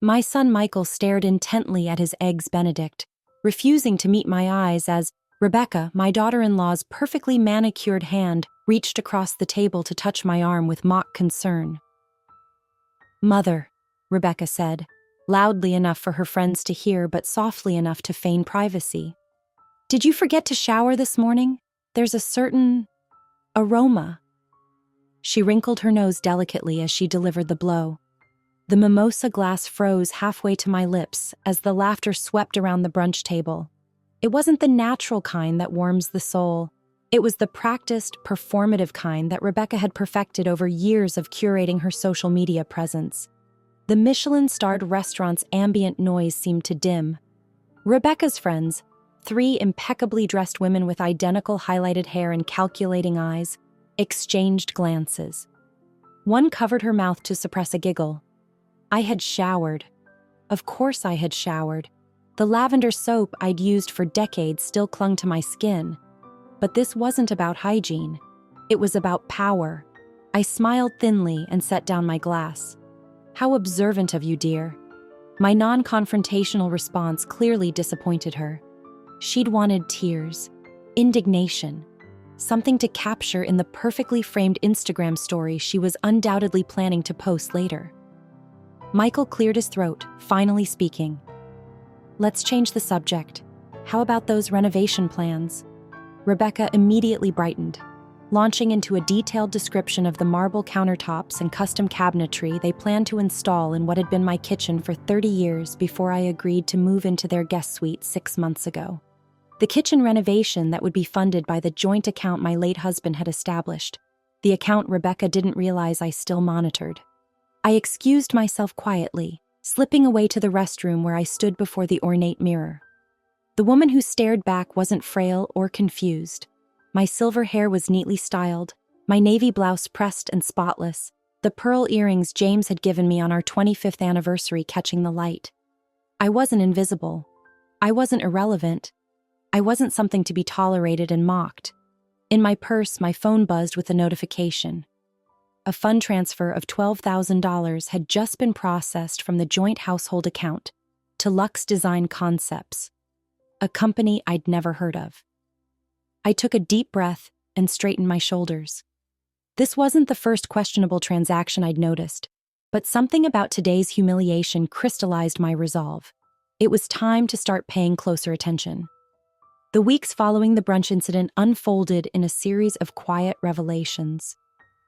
My son Michael stared intently at his eggs Benedict, refusing to meet my eyes as Rebecca, my daughter-in-law's perfectly manicured hand, reached across the table to touch my arm with mock concern. "Mother," Rebecca said, loudly enough for her friends to hear but softly enough to feign privacy. "Did you forget to shower this morning? There's a certain aroma." She wrinkled her nose delicately as she delivered the blow. The mimosa glass froze halfway to my lips as the laughter swept around the brunch table. It wasn't the natural kind that warms the soul. It was the practiced, performative kind that Rebecca had perfected over years of curating her social media presence. The Michelin-starred restaurant's ambient noise seemed to dim. Rebecca's friends, 3 impeccably dressed women with identical highlighted hair and calculating eyes, exchanged glances. One covered her mouth to suppress a giggle. I had showered. Of course I had showered. The lavender soap I'd used for decades still clung to my skin. But this wasn't about hygiene. It was about power. I smiled thinly and set down my glass. "How observant of you, dear." My non-confrontational response clearly disappointed her. She'd wanted tears, indignation, something to capture in the perfectly framed Instagram story she was undoubtedly planning to post later. Michael cleared his throat, finally speaking. "Let's change the subject. How about those renovation plans?" Rebecca immediately brightened, launching into a detailed description of the marble countertops and custom cabinetry they planned to install in what had been my kitchen for 30 years before I agreed to move into their guest suite 6 months ago. The kitchen renovation that would be funded by the joint account my late husband had established, the account Rebecca didn't realize I still monitored. I excused myself quietly, slipping away to the restroom where I stood before the ornate mirror. The woman who stared back wasn't frail or confused. My silver hair was neatly styled, my navy blouse pressed and spotless, the pearl earrings James had given me on our 25th anniversary catching the light. I wasn't invisible. I wasn't irrelevant. I wasn't something to be tolerated and mocked. In my purse, my phone buzzed with a notification. A fund transfer of $12,000 had just been processed from the joint household account to Lux Design Concepts, a company I'd never heard of. I took a deep breath and straightened my shoulders. This wasn't the first questionable transaction I'd noticed, but something about today's humiliation crystallized my resolve. It was time to start paying closer attention. The weeks following the brunch incident unfolded in a series of quiet revelations.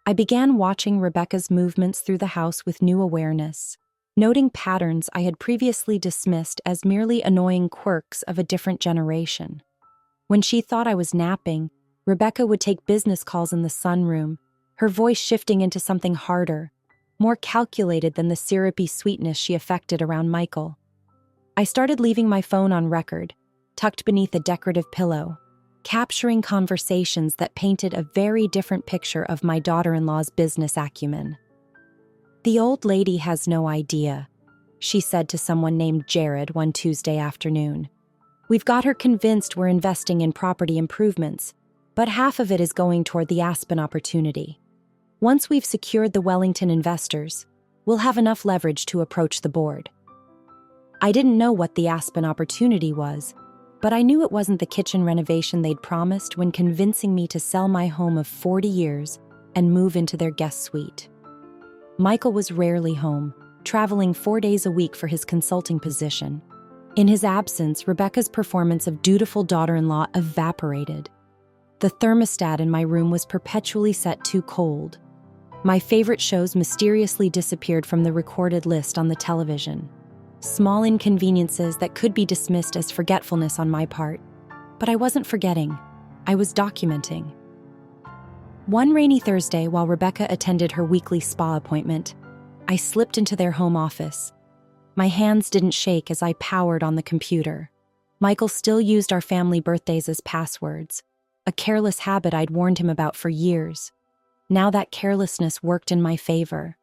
I began watching Rebecca's movements through the house with new awareness, noting patterns I had previously dismissed as merely annoying quirks of a different generation. When she thought I was napping, Rebecca would take business calls in the sunroom, her voice shifting into something harder, more calculated than the syrupy sweetness she affected around Michael. I started leaving my phone on record, tucked beneath a decorative pillow, capturing conversations that painted a very different picture of my daughter-in-law's business acumen. "The old lady has no idea," she said to someone named Jared one Tuesday afternoon. "We've got her convinced we're investing in property improvements, but half of it is going toward the Aspen opportunity. Once we've secured the Wellington investors, we'll have enough leverage to approach the board." I didn't know what the Aspen opportunity was, but I knew it wasn't the kitchen renovation they'd promised when convincing me to sell my home of 40 years and move into their guest suite. Michael was rarely home, traveling 4 days a week for his consulting position. In his absence, Rebecca's performance of dutiful daughter-in-law evaporated. The thermostat in my room was perpetually set too cold. My favorite shows mysteriously disappeared from the recorded list on the television. Small inconveniences that could be dismissed as forgetfulness on my part. But I wasn't forgetting. I was documenting. One rainy Thursday, while Rebecca attended her weekly spa appointment, I slipped into their home office. My hands didn't shake as I powered on the computer. Michael still used our family birthdays as passwords, a careless habit I'd warned him about for years. Now that carelessness worked in my favor.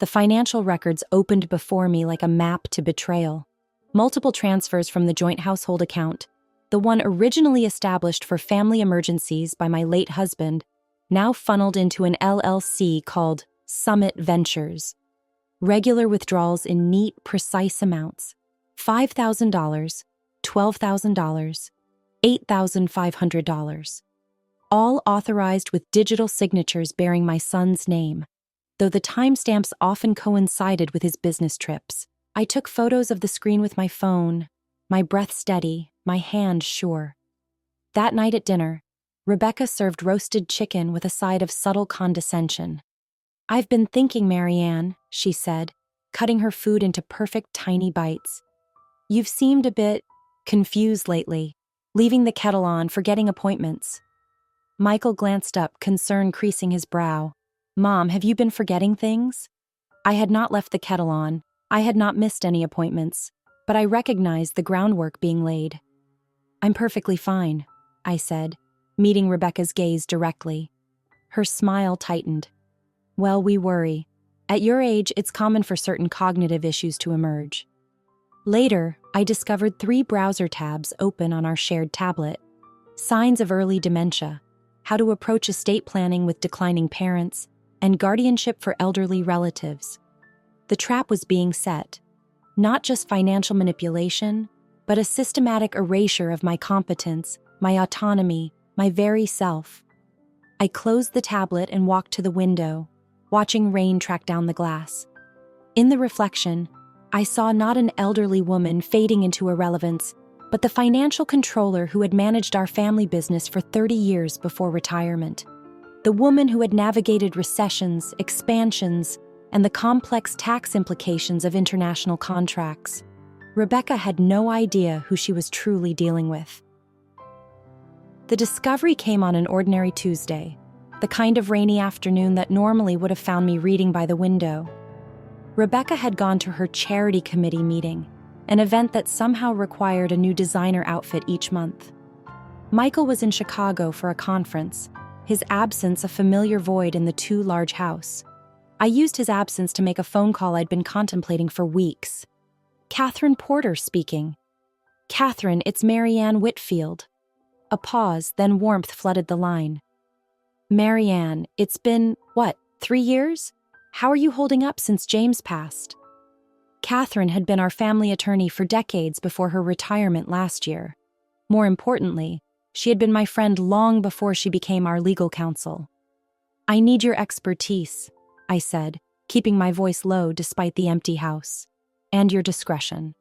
The financial records opened before me like a map to betrayal. Multiple transfers from the joint household account, the one originally established for family emergencies by my late husband, now funneled into an LLC called Summit Ventures. Regular withdrawals in neat, precise amounts. $5,000, $12,000, $8,500. All authorized with digital signatures bearing my son's name, though the timestamps often coincided with his business trips. I took photos of the screen with my phone, my breath steady, my hand sure. That night at dinner, Rebecca served roasted chicken with a side of subtle condescension. "I've been thinking, Marianne," she said, cutting her food into perfect tiny bites. "You've seemed a bit confused lately, leaving the kettle on, forgetting appointments." Michael glanced up, concern creasing his brow. "Mom, have you been forgetting things?" I had not left the kettle on. I had not missed any appointments, but I recognized the groundwork being laid. "I'm perfectly fine," I said, meeting Rebecca's gaze directly. Her smile tightened. "Well, we worry. At your age, it's common for certain cognitive issues to emerge." Later, I discovered 3 browser tabs open on our shared tablet. Signs of early dementia, how to approach estate planning with declining parents, and guardianship for elderly relatives. The trap was being set. Not just financial manipulation, but a systematic erasure of my competence, my autonomy, my very self. I closed the tablet and walked to the window, watching rain track down the glass. In the reflection, I saw not an elderly woman fading into irrelevance, but the financial controller who had managed our family business for 30 years before retirement. The woman who had navigated recessions, expansions, and the complex tax implications of international contracts. Rebecca had no idea who she was truly dealing with. The discovery came on an ordinary Tuesday, the kind of rainy afternoon that normally would have found me reading by the window. Rebecca had gone to her charity committee meeting, an event that somehow required a new designer outfit each month. Michael was in Chicago for a conference, his absence a familiar void in the too large house. I used his absence to make a phone call I'd been contemplating for weeks. "Catherine Porter speaking." "Catherine, it's Marianne Whitfield." A pause, then warmth flooded the line. "Marianne, it's been, 3 years? How are you holding up since James passed?" Catherine had been our family attorney for decades before her retirement last year. More importantly, she had been my friend long before she became our legal counsel. "I need your expertise," I said, keeping my voice low despite the empty house. "And your discretion."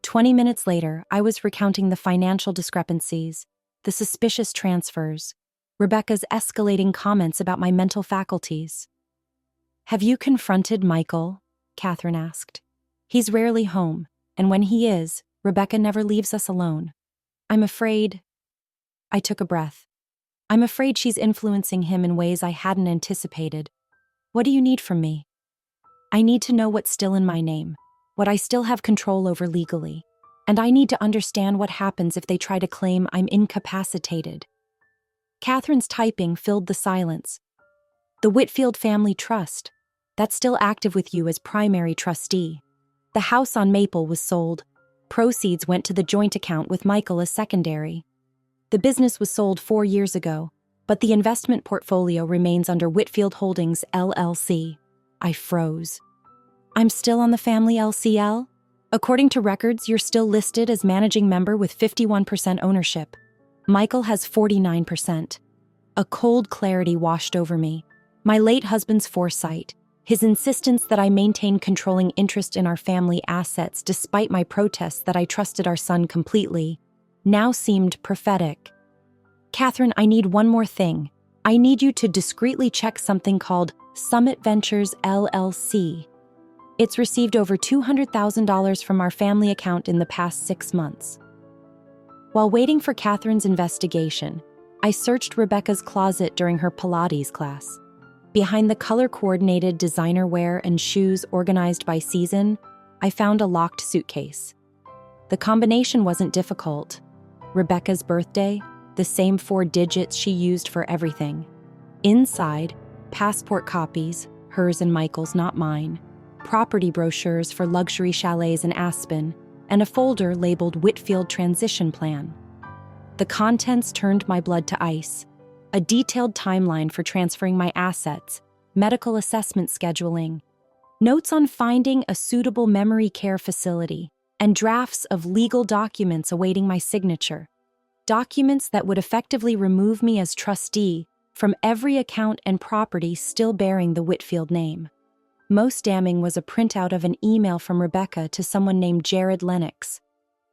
20 minutes later, I was recounting the financial discrepancies, the suspicious transfers, Rebecca's escalating comments about my mental faculties. "Have you confronted Michael?" Catherine asked. "He's rarely home, and when he is, Rebecca never leaves us alone. I'm afraid—" I took a breath. "I'm afraid she's influencing him in ways I hadn't anticipated. What do you need from me?" "I need to know what's still in my name, what I still have control over legally, and I need to understand what happens if they try to claim I'm incapacitated." Catherine's typing filled the silence. "The Whitfield Family Trust, that's still active with you as primary trustee. The house on Maple was sold. Proceeds went to the joint account with Michael as secondary. The business was sold 4 years ago, but the investment portfolio remains under Whitfield Holdings, LLC. I froze. "I'm still on the family LCL? According to records, you're still listed as managing member with 51% ownership. Michael has 49%. A cold clarity washed over me. My late husband's foresight, his insistence that I maintain controlling interest in our family assets despite my protests that I trusted our son completely, now seemed prophetic. "Catherine, I need one more thing. I need you to discreetly check something called Summit Ventures LLC. It's received over $200,000 from our family account in the past 6 months." While waiting for Catherine's investigation, I searched Rebecca's closet during her Pilates class. Behind the color-coordinated designer wear and shoes organized by season, I found a locked suitcase. The combination wasn't difficult. Rebecca's birthday, the same 4 digits she used for everything. Inside, passport copies, hers and Michael's, not mine, property brochures for luxury chalets in Aspen, and a folder labeled Whitfield Transition Plan. The contents turned my blood to ice. A detailed timeline for transferring my assets, medical assessment scheduling, notes on finding a suitable memory care facility, and drafts of legal documents awaiting my signature. Documents that would effectively remove me as trustee from every account and property still bearing the Whitfield name. Most damning was a printout of an email from Rebecca to someone named Jared Lennox.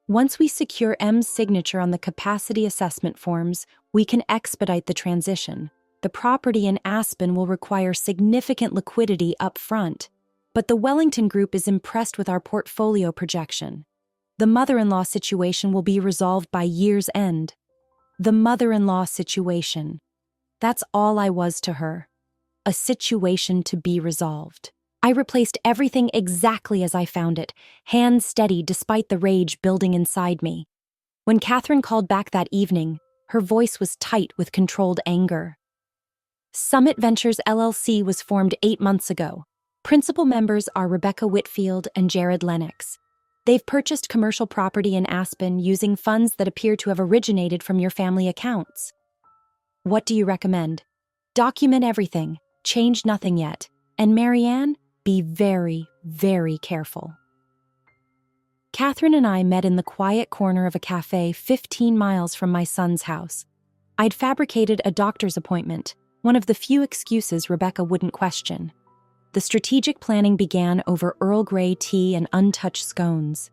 Once we secure M's signature on the capacity assessment forms, we can expedite the transition. The property in Aspen will require significant liquidity up front, but the Wellington Group is impressed with our portfolio projection. The mother-in-law situation will be resolved by year's end. The mother-in-law situation. That's all I was to her. A situation to be resolved. I replaced everything exactly as I found it, hands steady despite the rage building inside me. When Catherine called back that evening, her voice was tight with controlled anger. Summit Ventures LLC was formed 8 months ago. Principal members are Rebecca Whitfield and Jared Lennox. They've purchased commercial property in Aspen using funds that appear to have originated from your family accounts. What do you recommend? Document everything, change nothing yet, and Marianne, be very, very careful. Catherine and I met in the quiet corner of a cafe 15 miles from my son's house. I'd fabricated a doctor's appointment, one of the few excuses Rebecca wouldn't question. The strategic planning began over Earl Grey tea and untouched scones.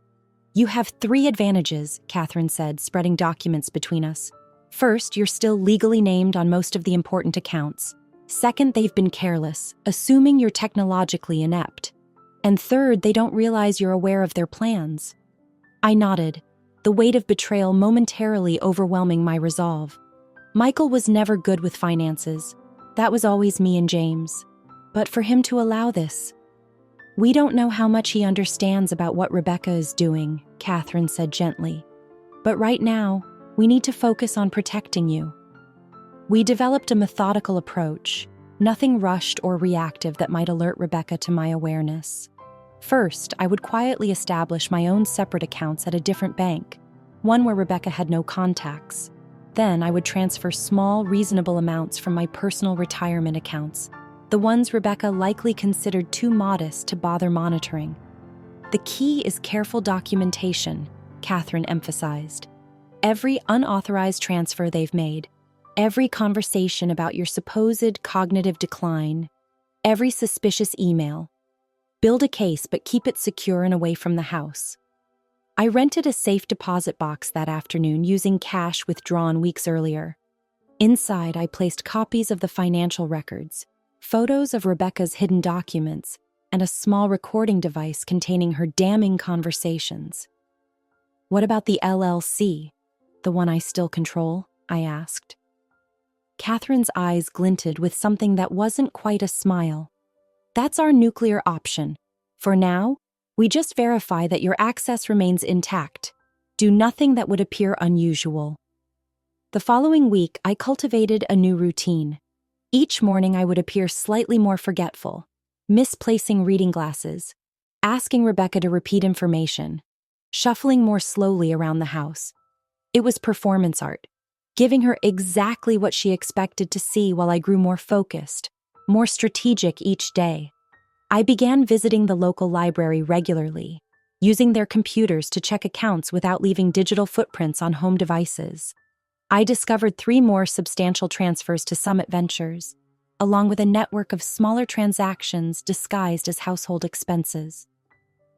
You have 3 advantages, Catherine said, spreading documents between us. First, you're still legally named on most of the important accounts. Second, they've been careless, assuming you're technologically inept. And third, they don't realize you're aware of their plans. I nodded, the weight of betrayal momentarily overwhelming my resolve. Michael was never good with finances. That was always me and James. But for him to allow this... We don't know how much he understands about what Rebecca is doing, Catherine said gently. But right now, we need to focus on protecting you. We developed a methodical approach, nothing rushed or reactive that might alert Rebecca to my awareness. First, I would quietly establish my own separate accounts at a different bank, one where Rebecca had no contacts. Then I would transfer small, reasonable amounts from my personal retirement accounts, the ones Rebecca likely considered too modest to bother monitoring. The key is careful documentation, Catherine emphasized. Every unauthorized transfer they've made, every conversation about your supposed cognitive decline, every suspicious email. Build a case, but keep it secure and away from the house. I rented a safe deposit box that afternoon using cash withdrawn weeks earlier. Inside, I placed copies of the financial records, photos of Rebecca's hidden documents, and a small recording device containing her damning conversations. What about the LLC, the one I still control? I asked. Catherine's eyes glinted with something that wasn't quite a smile. That's our nuclear option. For now, we just verify that your access remains intact. Do nothing that would appear unusual. The following week, I cultivated a new routine. Each morning, I would appear slightly more forgetful, misplacing reading glasses, asking Rebecca to repeat information, shuffling more slowly around the house. It was performance art, giving her exactly what she expected to see while I grew more focused, more strategic each day. I began visiting the local library regularly, using their computers to check accounts without leaving digital footprints on home devices. I discovered 3 more substantial transfers to Summit Ventures, along with a network of smaller transactions disguised as household expenses.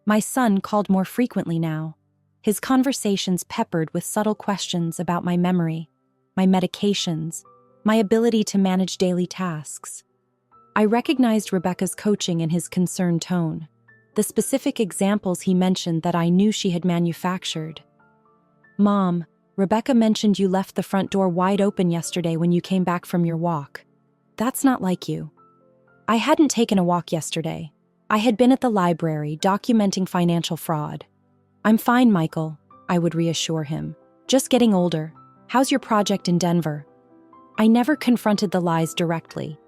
My son called more frequently now, his conversations peppered with subtle questions about my memory, my medications, my ability to manage daily tasks. I recognized Rebecca's coaching in his concerned tone, the specific examples he mentioned that I knew she had manufactured. Mom, Rebecca mentioned you left the front door wide open yesterday when you came back from your walk. That's not like you. I hadn't taken a walk yesterday. I had been at the library documenting financial fraud. I'm fine, Michael, I would reassure him. Just getting older. How's your project in Denver? I never confronted the lies directly.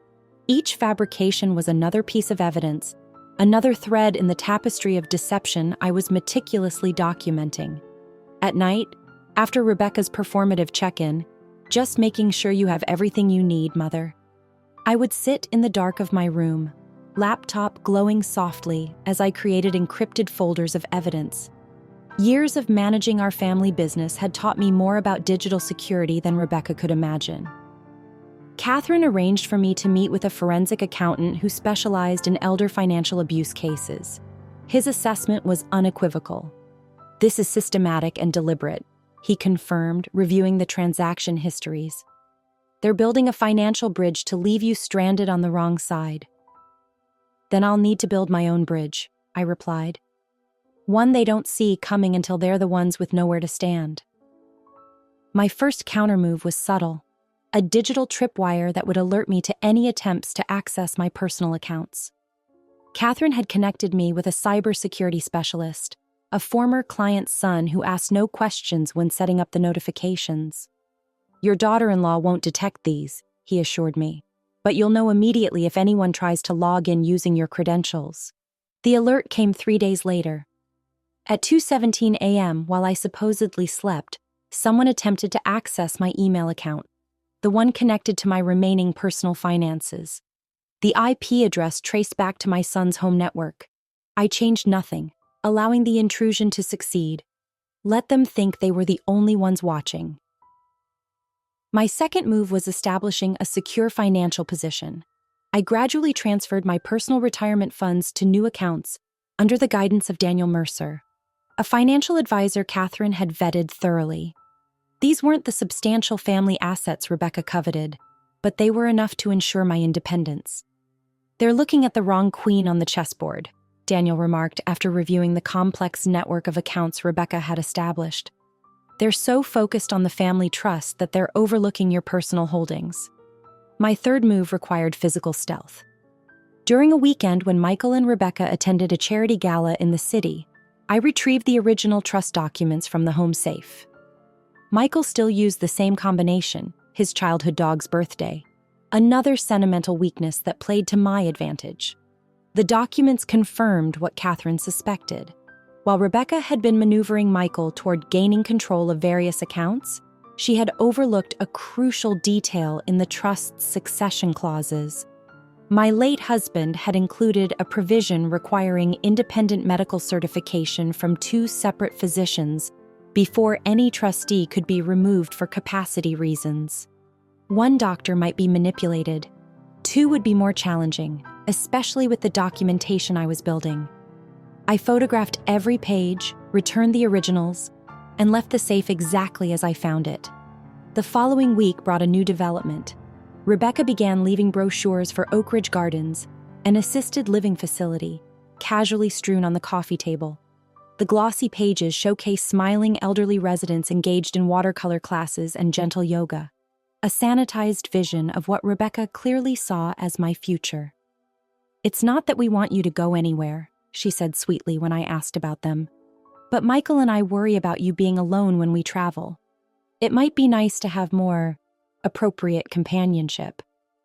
Each fabrication was another piece of evidence, another thread in the tapestry of deception I was meticulously documenting. At night, after Rebecca's performative check-in, just making sure you have everything you need, Mother. I would sit in the dark of my room, laptop glowing softly as I created encrypted folders of evidence. Years of managing our family business had taught me more about digital security than Rebecca could imagine. Catherine arranged for me to meet with a forensic accountant who specialized in elder financial abuse cases. His assessment was unequivocal. "This is systematic and deliberate," he confirmed, reviewing the transaction histories. "They're building a financial bridge to leave you stranded on the wrong side." "Then I'll need to build my own bridge," I replied. "One they don't see coming until they're the ones with nowhere to stand." My first countermove was subtle, a digital tripwire that would alert me to any attempts to access my personal accounts. Catherine had connected me with a cybersecurity specialist, a former client's son who asked no questions when setting up the notifications. "Your daughter-in-law won't detect these," he assured me, "but you'll know immediately if anyone tries to log in using your credentials." The alert came 3 days later. At 2:17 a.m., while I supposedly slept, someone attempted to access my email account, the one connected to my remaining personal finances. The IP address traced back to my son's home network. I changed nothing, allowing the intrusion to succeed. Let them think they were the only ones watching. My second move was establishing a secure financial position. I gradually transferred my personal retirement funds to new accounts under the guidance of Daniel Mercer, a financial advisor Catherine had vetted thoroughly. These weren't the substantial family assets Rebecca coveted, but they were enough to ensure my independence. "They're looking at the wrong queen on the chessboard," Daniel remarked after reviewing the complex network of accounts Rebecca had established. "They're so focused on the family trust that they're overlooking your personal holdings." My third move required physical stealth. During a weekend when Michael and Rebecca attended a charity gala in the city, I retrieved the original trust documents from the home safe. Michael still used the same combination, his childhood dog's birthday, another sentimental weakness that played to my advantage. The documents confirmed what Catherine suspected. While Rebecca had been maneuvering Michael toward gaining control of various accounts, she had overlooked a crucial detail in the trust's succession clauses. My late husband had included a provision requiring independent medical certification from 2 separate physicians before any trustee could be removed for capacity reasons. One doctor might be manipulated. 2 would be more challenging, especially with the documentation I was building. I photographed every page, returned the originals, and left the safe exactly as I found it. The following week brought a new development. Rebecca began leaving brochures for Oak Ridge Gardens, an assisted living facility, casually strewn on the coffee table. The glossy pages showcase smiling elderly residents engaged in watercolor classes and gentle yoga, a sanitized vision of what Rebecca clearly saw as my future. "It's not that we want you to go anywhere," she said sweetly when I asked about them, "but Michael and I worry about you being alone when we travel. It might be nice to have more appropriate companionship."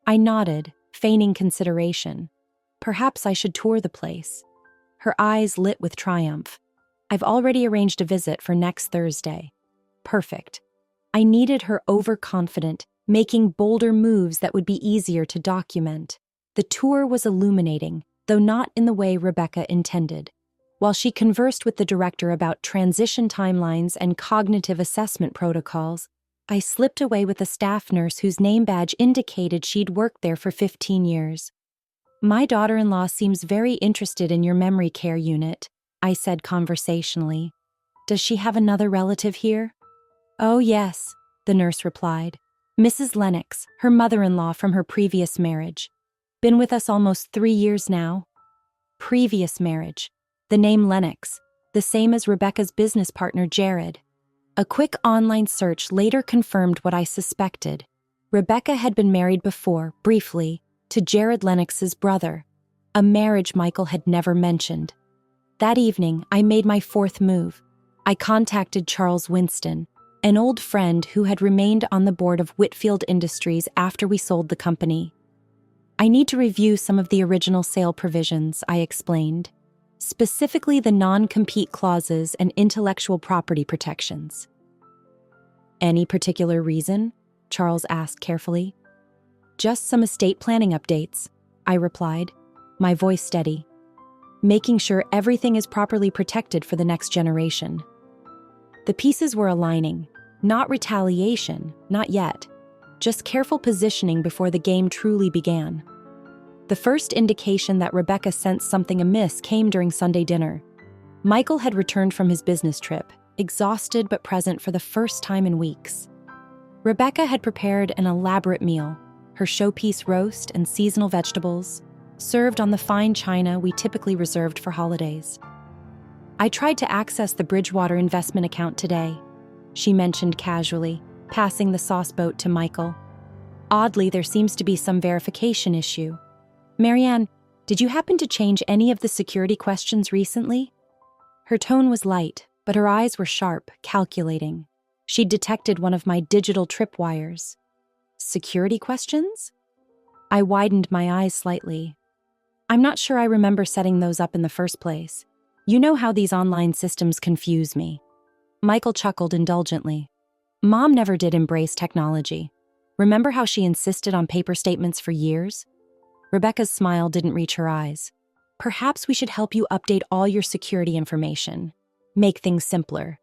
I nodded, feigning consideration. Perhaps I should tour the place. Her eyes lit with triumph. "I've already arranged a visit for next Thursday." Perfect. I needed her overconfident, making bolder moves that would be easier to document. The tour was illuminating, though not in the way Rebecca intended. While she conversed with the director about transition timelines and cognitive assessment protocols, I slipped away with a staff nurse whose name badge indicated she'd worked there for 15 years. "My daughter-in-law seems very interested in your memory care unit," I said conversationally. "Does she have another relative here?" "Oh, yes," the nurse replied. "Mrs. Lennox, her mother-in-law from her previous marriage. Been with us almost 3 years now." Previous marriage. The name Lennox, the same as Rebecca's business partner Jared. A quick online search later confirmed what I suspected. Rebecca had been married before, briefly, to Jared Lennox's brother, a marriage Michael had never mentioned. That evening, I made my fourth move. I contacted Charles Winston, an old friend who had remained on the board of Whitfield Industries after we sold the company. "I need to review some of the original sale provisions," I explained, specifically the non-compete clauses and intellectual property protections. "Any particular reason?" Charles asked carefully. "Just some estate planning updates," I replied. my voice steady, making sure everything is properly protected for the next generation. The pieces were aligning, not retaliation, not yet, just careful positioning before the game truly began. The first indication that Rebecca sensed something amiss came during Sunday dinner. Michael had returned from his business trip, exhausted but present for the first time in weeks. Rebecca had prepared an elaborate meal, her showpiece roast and seasonal vegetables, served on the fine china we typically reserved for holidays. "I tried to access the Bridgewater investment account today," she mentioned casually, passing the sauce boat to Michael. "Oddly, there seems to be some verification issue. Marianne, did you happen to change any of the security questions recently?" Her tone was light, but her eyes were sharp, calculating. She'd detected one of my digital tripwires. Security questions? I widened my eyes slightly. "I'm not sure I remember setting those up in the first place. You know how these online systems confuse me." Michael chuckled indulgently. "Mom never did embrace technology. Remember how she insisted on paper statements for years?" Rebecca's smile didn't reach her eyes. "Perhaps we should help you update all your security information. Make things simpler."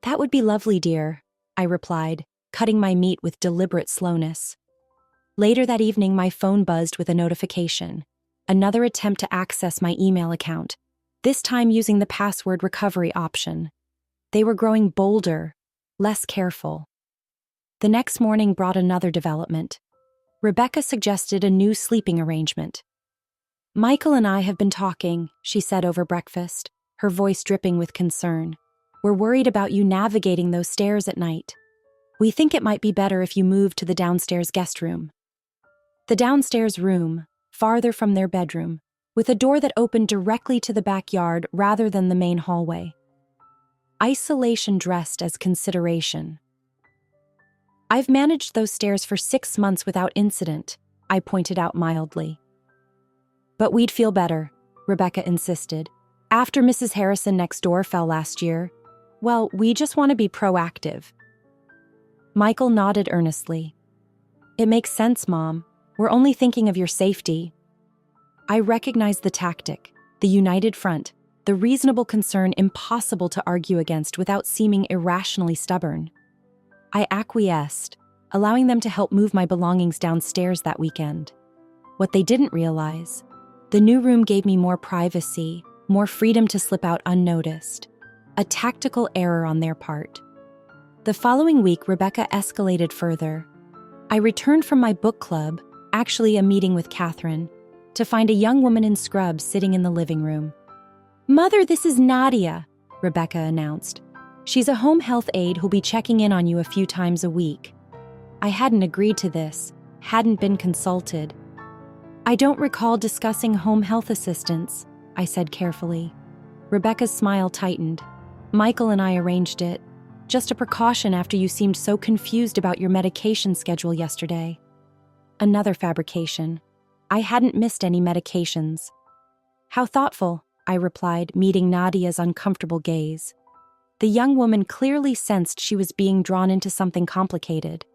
"That would be lovely, dear," I replied, cutting my meat with deliberate slowness. Later that evening, my phone buzzed with a notification. Another attempt to access my email account, this time using the password recovery option. They were growing bolder, less careful. The next morning brought another development. Rebecca suggested a new sleeping arrangement. "Michael and I have been talking," she said over breakfast, her voice dripping with concern. "We're worried about you navigating those stairs at night. We think it might be better if you moved to the downstairs guest room." The downstairs room, farther from their bedroom, with a door that opened directly to the backyard rather than the main hallway. Isolation dressed as consideration. "I've managed those stairs for 6 months without incident," I pointed out mildly. "But we'd feel better," Rebecca insisted. "After Mrs. Harrison next door fell last year, well, we just want to be proactive." Michael nodded earnestly. "It makes sense, Mom. We're only thinking of your safety." I recognized the tactic, the united front, the reasonable concern impossible to argue against without seeming irrationally stubborn. I acquiesced, allowing them to help move my belongings downstairs that weekend. What they didn't realize, the new room gave me more privacy, more freedom to slip out unnoticed. A tactical error on their part. The following week, Rebecca escalated further. I returned from my book club, actually a meeting with Catherine, to find a young woman in scrubs sitting in the living room. "Mother, this is Nadia," Rebecca announced. "She's a home health aide who'll be checking in on you a few times a week." I hadn't agreed to this, hadn't been consulted. "I don't recall discussing home health assistance," I said carefully. Rebecca's smile tightened. "Michael and I arranged it. Just a precaution after you seemed so confused about your medication schedule yesterday." Another fabrication. I hadn't missed any medications. "How thoughtful," I replied, meeting Nadia's uncomfortable gaze. The young woman clearly sensed she was being drawn into something complicated.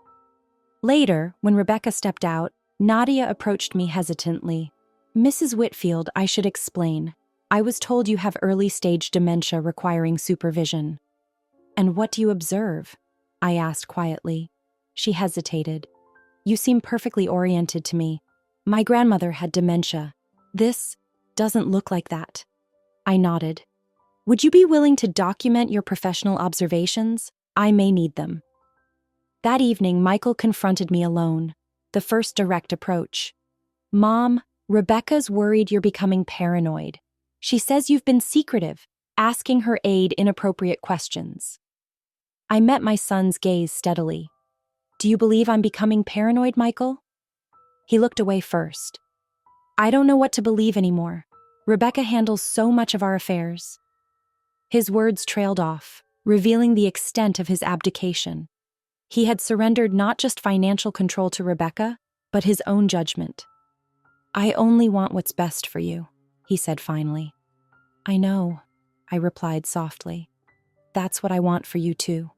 Later, when Rebecca stepped out, Nadia approached me hesitantly. "Mrs. Whitfield, I should explain. I was told you have early-stage dementia requiring supervision." "And what do you observe?" I asked quietly. She hesitated. "You seem perfectly oriented to me. My grandmother had dementia. This doesn't look like that." I nodded. "Would you be willing to document your professional observations? I may need them." That evening, Michael confronted me alone, the first direct approach. "Mom, Rebecca's worried you're becoming paranoid. She says you've been secretive, asking her aide inappropriate questions." I met my son's gaze steadily. "Do you believe I'm becoming paranoid, Michael?" He looked away first. "I don't know what to believe anymore. Rebecca handles so much of our affairs." His words trailed off, revealing the extent of his abdication. He had surrendered not just financial control to Rebecca, but his own judgment. "I only want what's best for you," he said finally. "I know," I replied softly. "That's what I want for you too."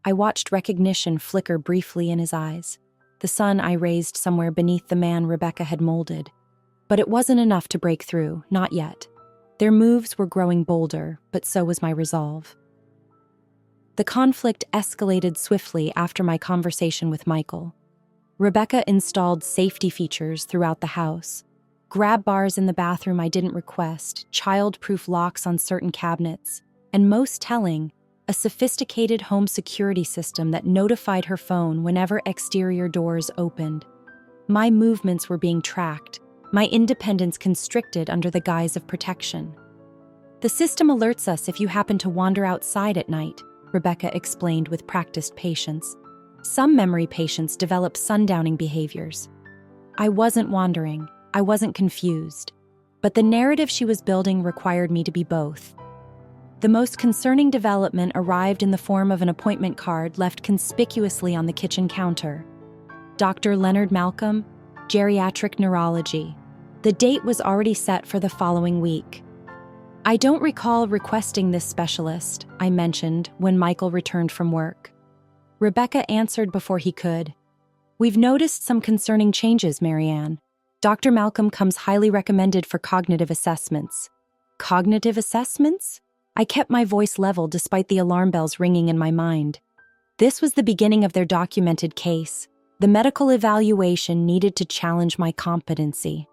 I watched recognition flicker briefly in his eyes, the sun I raised somewhere beneath the man Rebecca had molded. But it wasn't enough to break through, not yet. Their moves were growing bolder, but so was my resolve. The conflict escalated swiftly after my conversation with Michael. Rebecca installed safety features throughout the house. Grab bars in the bathroom I didn't request, child-proof locks on certain cabinets, and most telling, a sophisticated home security system that notified her phone whenever exterior doors opened. My movements were being tracked, my independence constricted under the guise of protection. The system alerts us if you happen to wander outside at night, Rebecca explained with practiced patience. Some memory patients develop sundowning behaviors. I wasn't wandering, I wasn't confused. But the narrative she was building required me to be both. The most concerning development arrived in the form of an appointment card left conspicuously on the kitchen counter. Dr. Leonard Malcolm, geriatric neurology. The date was already set for the following week. I don't recall requesting this specialist, I mentioned when Michael returned from work. Rebecca answered before he could. We've noticed some concerning changes, Marianne. Dr. Malcolm comes highly recommended for cognitive assessments. Cognitive assessments? I kept my voice level despite the alarm bells ringing in my mind. This was the beginning of their documented case. The medical evaluation needed to challenge my competency.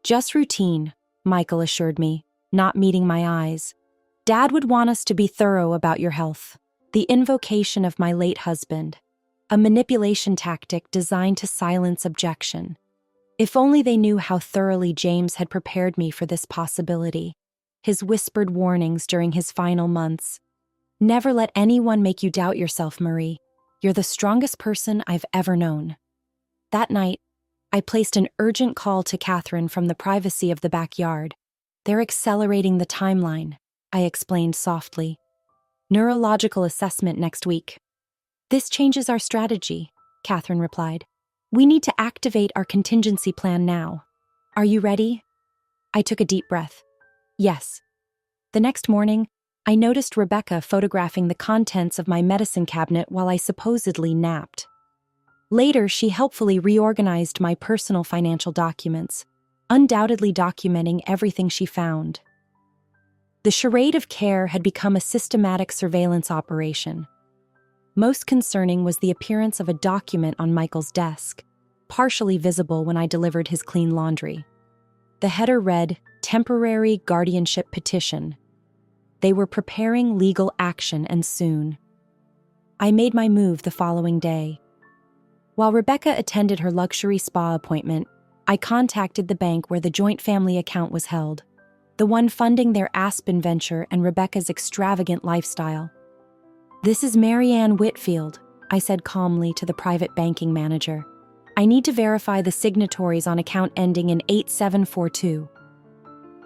Just routine, Michael assured me, not meeting my eyes. Dad would want us to be thorough about your health. The invocation of my late husband. A manipulation tactic designed to silence objection. If only they knew how thoroughly James had prepared me for this possibility. His whispered warnings during his final months. Never let anyone make you doubt yourself, Marie. You're the strongest person I've ever known. That night, I placed an urgent call to Catherine from the privacy of the backyard. They're accelerating the timeline, I explained softly. Neurological assessment next week. This changes our strategy, Catherine replied. We need to activate our contingency plan now. Are you ready? I took a deep breath. Yes. The next morning, I noticed Rebecca photographing the contents of my medicine cabinet while I supposedly napped. Later, she helpfully reorganized my personal financial documents, undoubtedly documenting everything she found. The charade of care had become a systematic surveillance operation. Most concerning was the appearance of a document on Michael's desk, partially visible when I delivered his clean laundry. The header read, Temporary Guardianship Petition. They were preparing legal action and soon. I made my move the following day. While Rebecca attended her luxury spa appointment, I contacted the bank where the joint family account was held, the one funding their Aspen venture and Rebecca's extravagant lifestyle. This is Marianne Whitfield, I said calmly to the private banking manager. I need to verify the signatories on account ending in 8742.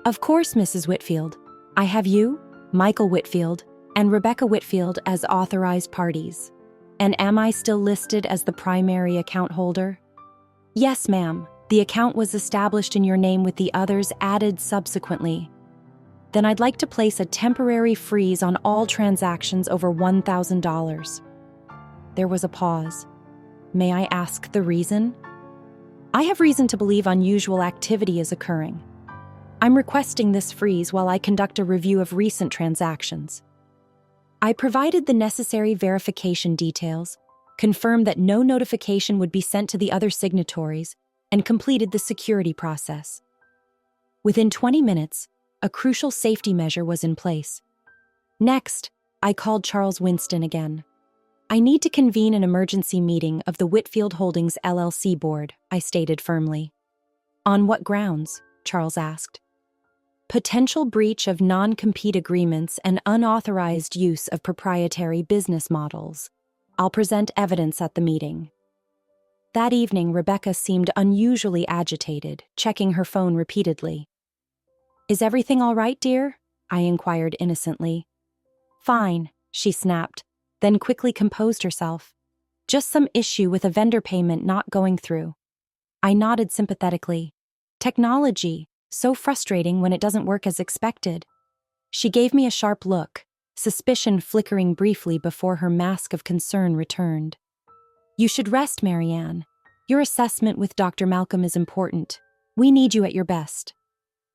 Of course, Mrs. Whitfield. I have you, Michael Whitfield, and Rebecca Whitfield as authorized parties. And am I still listed as the primary account holder? Yes, ma'am. The account was established in your name with the others added subsequently. Then I'd like to place a temporary freeze on all transactions over $1,000. There was a pause. May I ask the reason? I have reason to believe unusual activity is occurring. I'm requesting this freeze while I conduct a review of recent transactions. I provided the necessary verification details, confirmed that no notification would be sent to the other signatories, and completed the security process. Within 20 minutes, a crucial safety measure was in place. Next, I called Charles Winston again. I need to convene an emergency meeting of the Whitfield Holdings LLC board, I stated firmly. On what grounds? Charles asked. Potential breach of non-compete agreements and unauthorized use of proprietary business models. I'll present evidence at the meeting. That evening, Rebecca seemed unusually agitated, checking her phone repeatedly. Is everything all right, dear? I inquired innocently. Fine, she snapped, then quickly composed herself. Just some issue with a vendor payment not going through. I nodded sympathetically. Technology, so frustrating when it doesn't work as expected. She gave me a sharp look, suspicion flickering briefly before her mask of concern returned. You should rest, Marianne. Your assessment with Dr. Malcolm is important. We need you at your best."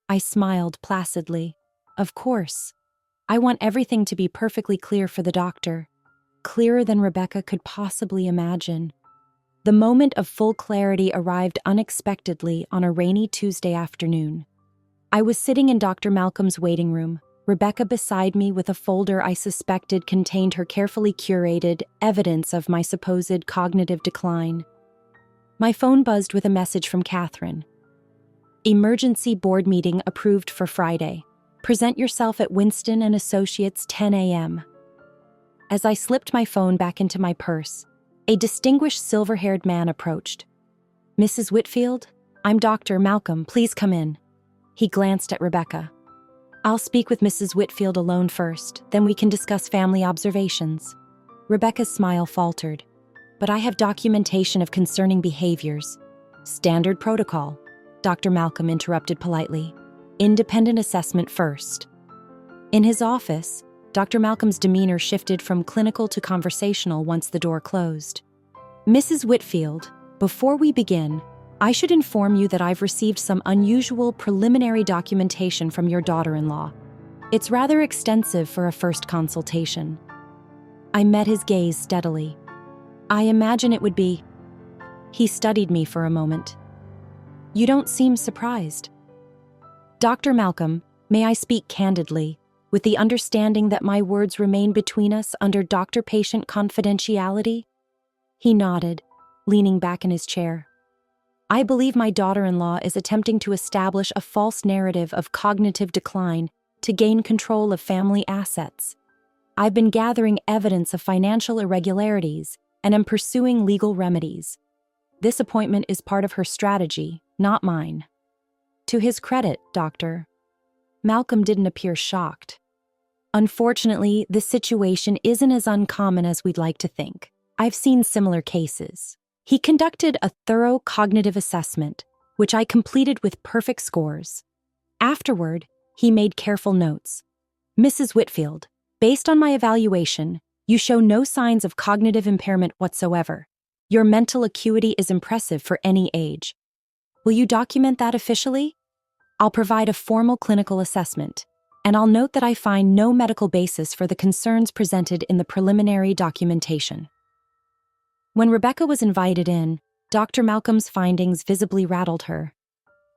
I smiled placidly. Of course. I want everything to be perfectly clear for the doctor. Clearer than Rebecca could possibly imagine. The moment of full clarity arrived unexpectedly on a rainy Tuesday afternoon. I was sitting in Dr. Malcolm's waiting room, Rebecca beside me with a folder I suspected contained her carefully curated evidence of my supposed cognitive decline. My phone buzzed with a message from Catherine. "Emergency board meeting approved for Friday. Present yourself at Winston & Associates 10 a.m. As I slipped my phone back into my purse, a distinguished silver-haired man approached. "Mrs. Whitfield, I'm Dr. Malcolm. Please come in." He glanced at Rebecca. "I'll speak with Mrs. Whitfield alone first, then we can discuss family observations." Rebecca's smile faltered. "But I have documentation of concerning behaviors." "Standard protocol," Dr. Malcolm interrupted politely. "Independent assessment first." In his office, Dr. Malcolm's demeanor shifted from clinical to conversational once the door closed. "Mrs. Whitfield, before we begin, I should inform you that I've received some unusual preliminary documentation from your daughter-in-law. It's rather extensive for a first consultation." I met his gaze steadily. "I imagine it would be—" He studied me for a moment. "You don't seem surprised." "Dr. Malcolm, may I speak candidly, with the understanding that my words remain between us under doctor-patient confidentiality?" He nodded, leaning back in his chair. "I believe my daughter-in-law is attempting to establish a false narrative of cognitive decline to gain control of family assets. I've been gathering evidence of financial irregularities and am pursuing legal remedies. This appointment is part of her strategy, not mine." To his credit, Doctor, Malcolm didn't appear shocked. "Unfortunately, this situation isn't as uncommon as we'd like to think. I've seen similar cases." He conducted a thorough cognitive assessment, which I completed with perfect scores. Afterward, he made careful notes. "Mrs. Whitfield, based on my evaluation, you show no signs of cognitive impairment whatsoever. Your mental acuity is impressive for any age. Will you document that officially? I'll provide a formal clinical assessment, and I'll note that I find no medical basis for the concerns presented in the preliminary documentation." When Rebecca was invited in, Dr. Malcolm's findings visibly rattled her.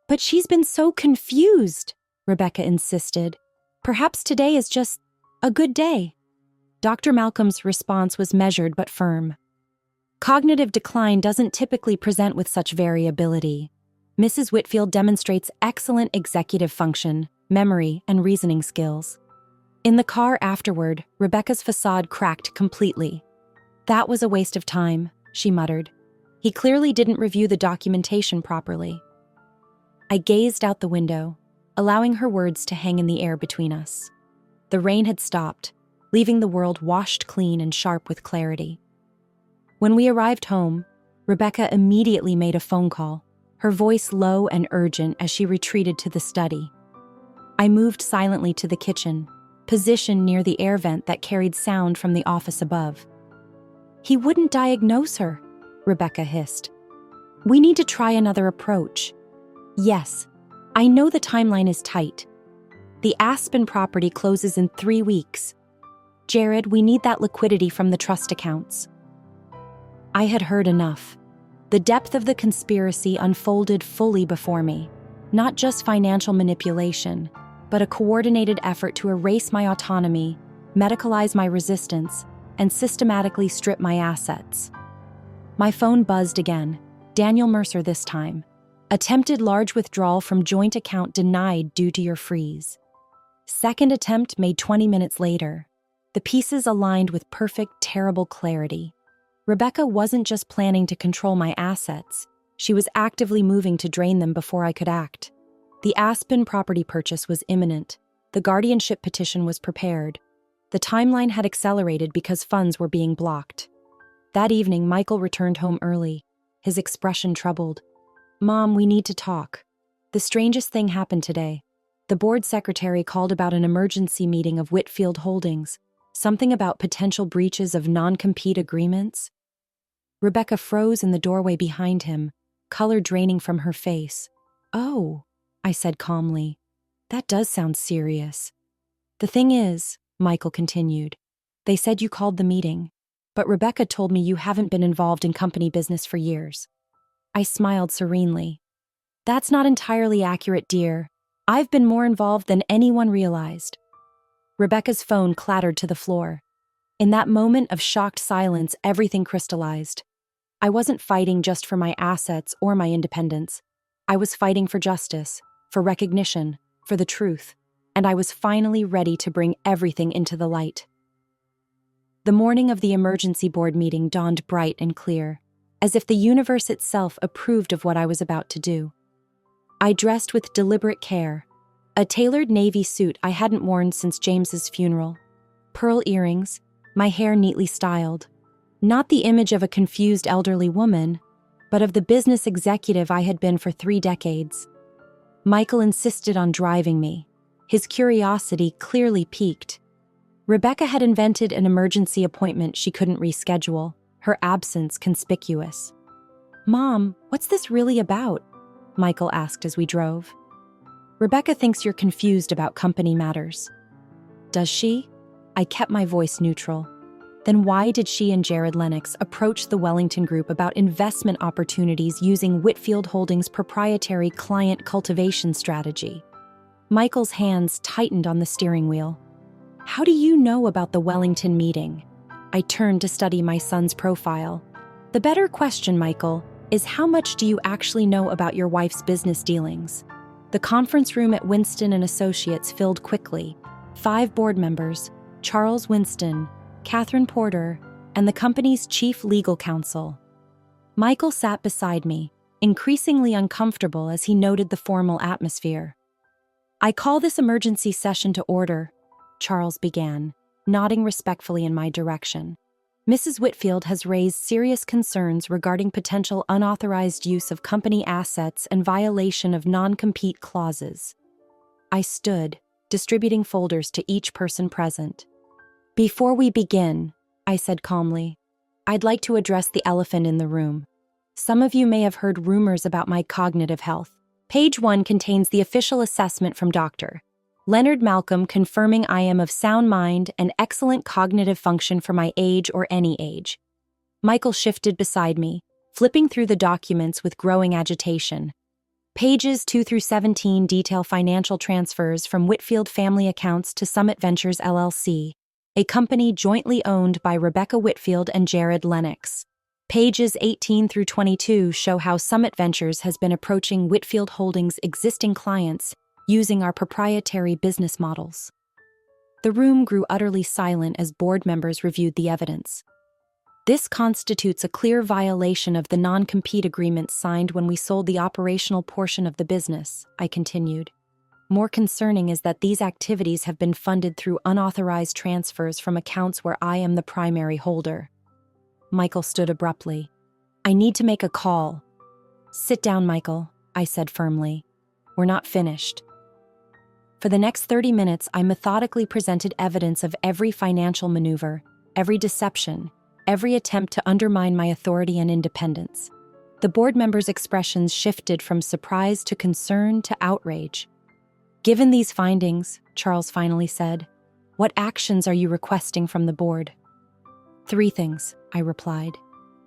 "But she's been so confused," Rebecca insisted. "Perhaps today is just a good day." Dr. Malcolm's response was measured but firm. "Cognitive decline doesn't typically present with such variability. Mrs. Whitfield demonstrates excellent executive function, memory, and reasoning skills." In the car afterward, Rebecca's facade cracked completely. "That was a waste of time," she muttered. "He clearly didn't review the documentation properly." I gazed out the window, allowing her words to hang in the air between us. The rain had stopped, leaving the world washed clean and sharp with clarity. When we arrived home, Rebecca immediately made a phone call, her voice low and urgent as she retreated to the study. I moved silently to the kitchen, positioned near the air vent that carried sound from the office above. "He wouldn't diagnose her," Rebecca hissed. "We need to try another approach." "Yes, I know the timeline is tight. The Aspen property closes in 3 weeks. Jared, we need that liquidity from the trust accounts." I had heard enough. The depth of the conspiracy unfolded fully before me. Not just financial manipulation, but a coordinated effort to erase my autonomy, medicalize my resistance, and systematically strip my assets. My phone buzzed again. Daniel Mercer this time. "Attempted large withdrawal from joint account denied due to your freeze." Second attempt made 20 minutes later. The pieces aligned with perfect, terrible clarity. Rebecca wasn't just planning to control my assets. She was actively moving to drain them before I could act. The Aspen property purchase was imminent. The guardianship petition was prepared. The timeline had accelerated because funds were being blocked. That evening, Michael returned home early, his expression troubled. "Mom, we need to talk. The strangest thing happened today. The board secretary called about an emergency meeting of Whitfield Holdings, something about potential breaches of non-compete agreements." Rebecca froze in the doorway behind him, color draining from her face. Oh, I said calmly. That does sound serious. The thing is, Michael continued, they said you called the meeting, but Rebecca told me you haven't been involved in company business for years. I smiled serenely. That's not entirely accurate, dear. I've been more involved than anyone realized. Rebecca's phone clattered to the floor. In that moment of shocked silence, everything crystallized. I wasn't fighting just for my assets or my independence. I was fighting for justice, for recognition, for the truth, and I was finally ready to bring everything into the light. The morning of the emergency board meeting dawned bright and clear, as if the universe itself approved of what I was about to do. I dressed with deliberate care, a tailored navy suit I hadn't worn since James's funeral, pearl earrings, my hair neatly styled. Not the image of a confused elderly woman, but of the business executive I had been for 3 decades. Michael insisted on driving me. His curiosity clearly piqued. Rebecca had invented an emergency appointment she couldn't reschedule, her absence conspicuous. "Mom, what's this really about?" Michael asked as we drove. "Rebecca thinks you're confused about company matters." "Does she?" I kept my voice neutral. Then why did she and Jared Lennox approach the Wellington Group about investment opportunities using Whitfield Holdings' proprietary client cultivation strategy? Michael's hands tightened on the steering wheel. "How do you know about the Wellington meeting?" I turned to study my son's profile. "The better question, Michael, is how much do you actually know about your wife's business dealings?" The conference room at Winston & Associates filled quickly. 5 board members, Charles Winston, Catherine Porter, and the company's chief legal counsel. Michael sat beside me, increasingly uncomfortable as he noted the formal atmosphere. "I call this emergency session to order," Charles began, nodding respectfully in my direction. "Mrs. Whitfield has raised serious concerns regarding potential unauthorized use of company assets and violation of non-compete clauses." I stood, distributing folders to each person present. "Before we begin," I said calmly, "I'd like to address the elephant in the room. Some of you may have heard rumors about my cognitive health. Page 1 contains the official assessment from Dr. Leonard Malcolm confirming I am of sound mind and excellent cognitive function for my age or any age." Michael shifted beside me, flipping through the documents with growing agitation. Pages 2 through 17 detail financial transfers from Whitfield family accounts to Summit Ventures LLC, a company jointly owned by Rebecca Whitfield and Jared Lennox. Pages 18 through 22 show how Summit Ventures has been approaching Whitfield Holdings' existing clients using our proprietary business models. The room grew utterly silent as board members reviewed the evidence. "This constitutes a clear violation of the non-compete agreement signed when we sold the operational portion of the business," I continued. "More concerning is that these activities have been funded through unauthorized transfers from accounts where I am the primary holder." Michael stood abruptly. "I need to make a call." "Sit down, Michael," I said firmly. "We're not finished." For the next 30 minutes, I methodically presented evidence of every financial maneuver, every deception, every attempt to undermine my authority and independence. The board members' expressions shifted from surprise to concern to outrage. "Given these findings," Charles finally said, "what actions are you requesting from the board?" "3 things," I replied.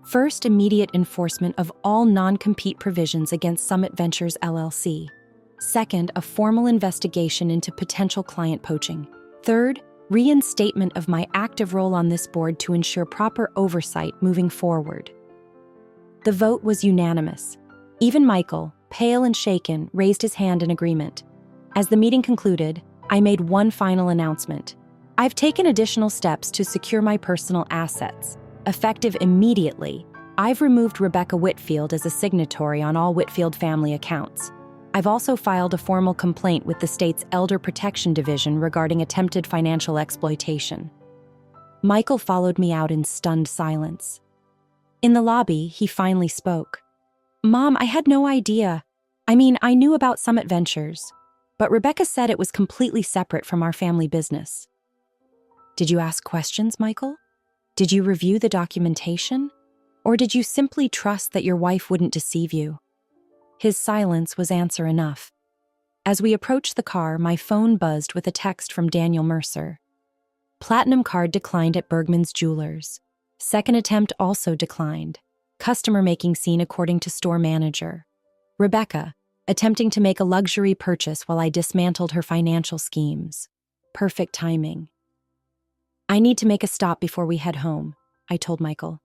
"First, immediate enforcement of all non-compete provisions against Summit Ventures LLC. Second, a formal investigation into potential client poaching. Third, reinstatement of my active role on this board to ensure proper oversight moving forward." The vote was unanimous. Even Michael, pale and shaken, raised his hand in agreement. As the meeting concluded, I made one final announcement. "I've taken additional steps to secure my personal assets. Effective immediately, I've removed Rebecca Whitfield as a signatory on all Whitfield family accounts. I've also filed a formal complaint with the state's Elder Protection Division regarding attempted financial exploitation." Michael followed me out in stunned silence. In the lobby, he finally spoke. "Mom, I had no idea. I knew about Summit Ventures, but Rebecca said it was completely separate from our family business." "Did you ask questions, Michael? Did you review the documentation? Or did you simply trust that your wife wouldn't deceive you?" His silence was answer enough. As we approached the car, my phone buzzed with a text from Daniel Mercer. Platinum card declined at Bergman's Jewelers. Second attempt also declined. Customer making scene according to store manager. Rebecca, attempting to make a luxury purchase while I dismantled her financial schemes. Perfect timing. I need to make a stop before we head home, I told Michael.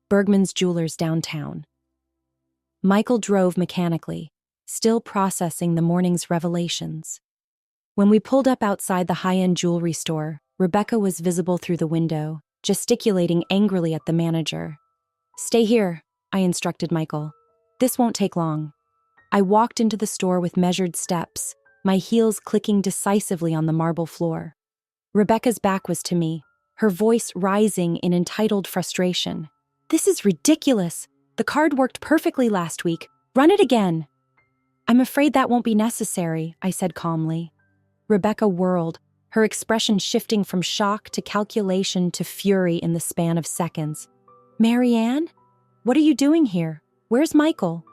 Bergman's Jewelers downtown. Michael drove mechanically, still processing the morning's revelations. When we pulled up outside the high-end jewelry store, Rebecca was visible through the window, gesticulating angrily at the manager. "Stay here," I instructed Michael. "This won't take long." I walked into the store with measured steps, my heels clicking decisively on the marble floor. Rebecca's back was to me, her voice rising in entitled frustration. "This is ridiculous. The card worked perfectly last week. Run it again." "I'm afraid that won't be necessary," I said calmly. Rebecca whirled, her expression shifting from shock to calculation to fury in the span of seconds. "Marianne? What are you doing here? Where's Michael?"